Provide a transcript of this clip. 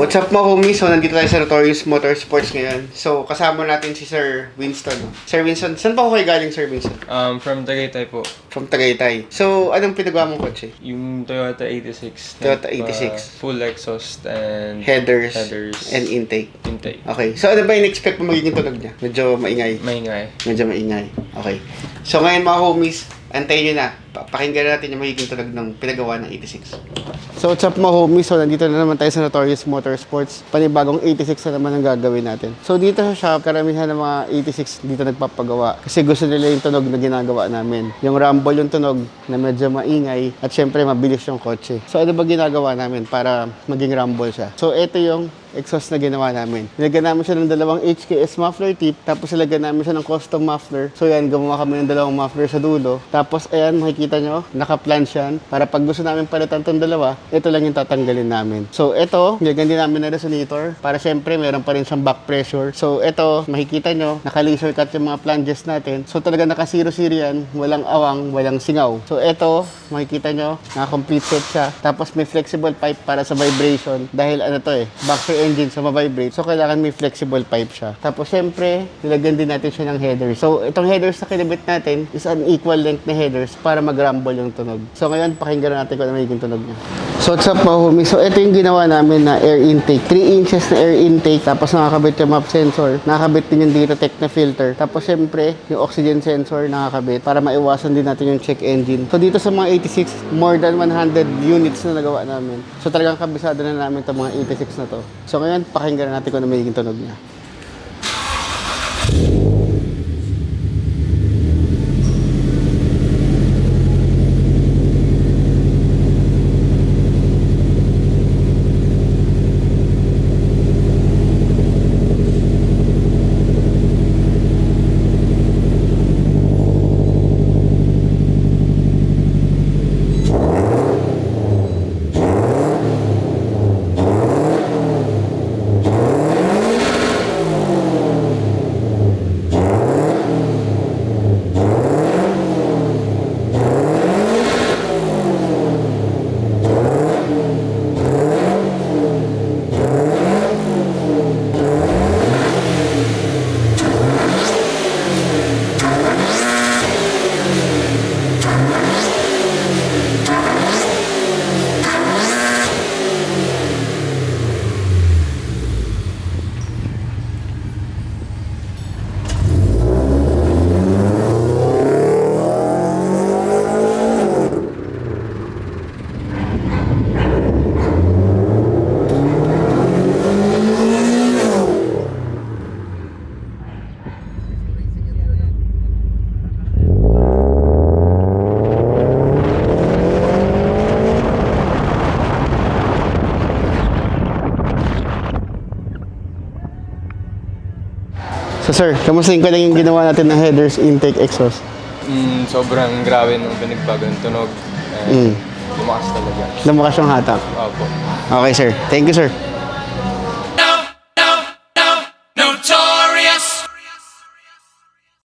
What's up mga homies? So, nandito tayo sa Notorious Motorsports ngayon. So, kasama natin si Sir Winston. Sir Winston, saan pa ko kayo galing, Sir Winston? From Tagaytay po. From Tagaytay. So, anong pinagawa mong kotse? Yung Toyota 86. Toyota 86. Full exhaust and Headers, and intake. Okay. So, ano ba in-expect mo magiging tunog niya? Medyo maingay. Medyo maingay. Okay. So, ngayon mga homies, antayin nyo na. Pakinggan natin yung magiging tunog ng pinagawa ng 86. So, what's up mga homies? So, nandito na naman tayo sa Notorious Motorsports. Panibagong 86 na naman ang gagawin natin. So, dito sa shop, karamihan ng mga 86 dito nagpapagawa. Kasi gusto nila yung tunog na ginagawa namin. Yung rumble yung tunog na medyo maingay at syempre mabilis yung kotse. So, ano ba ginagawa namin para maging rumble siya? So, ito yung exhaust na ginawa namin. Nilagyan namin siya ng dalawang HKS muffler tip, tapos nilagyan namin siya ng custom muffler. So yan, gumawa kami ng dalawang muffler sa dulo. Tapos ayan, makikita nyo, naka-flange yan. Para pag gusto namin palitan tong dalawa, ito lang yung tatanggalin namin. So ito, nilagyan din namin na resonator para syempre meron pa rin siyang back pressure. So ito, makikita nyo, naka-laser cut yung mga flanges natin. So talaga naka-zero yan, walang awang, walang singaw. So ito, makikita nyo, naka-complete set siya. Tapos may flexible pipe para sa vibration. Dahil ano to boxer engine sa ma-vibrate. So, kailangan may flexible pipe siya. Tapos, syempre, nilagyan din natin siya ng headers. So, itong headers na kinabit natin is an equal length na headers para mag-rumble yung tunog. So, ngayon, pakinggan natin kung ano magiging tunog niya. So, what's up mga homies? So, ito yung ginawa namin na air intake. 3 inches na air intake. Tapos, nakakabit yung map sensor. Nakakabit din yung Durotech na filter. Tapos, syempre, yung oxygen sensor nakakabit para maiwasan din natin yung check engine. So, dito sa mga 86, more than 100 units na nagawa namin. So, talagang kabisado na namin itong mga 86 na to. So ngayon, pakinggan natin kung ano magiging tunog niya. So sir, kamustahin ko lang yung ginawa natin ng headers, intake, exhaust? Sobrang grabe nung pinagbago ng tunog. Lumakas talaga. Lumakas yung hatak? Opo. Okay sir, thank you sir.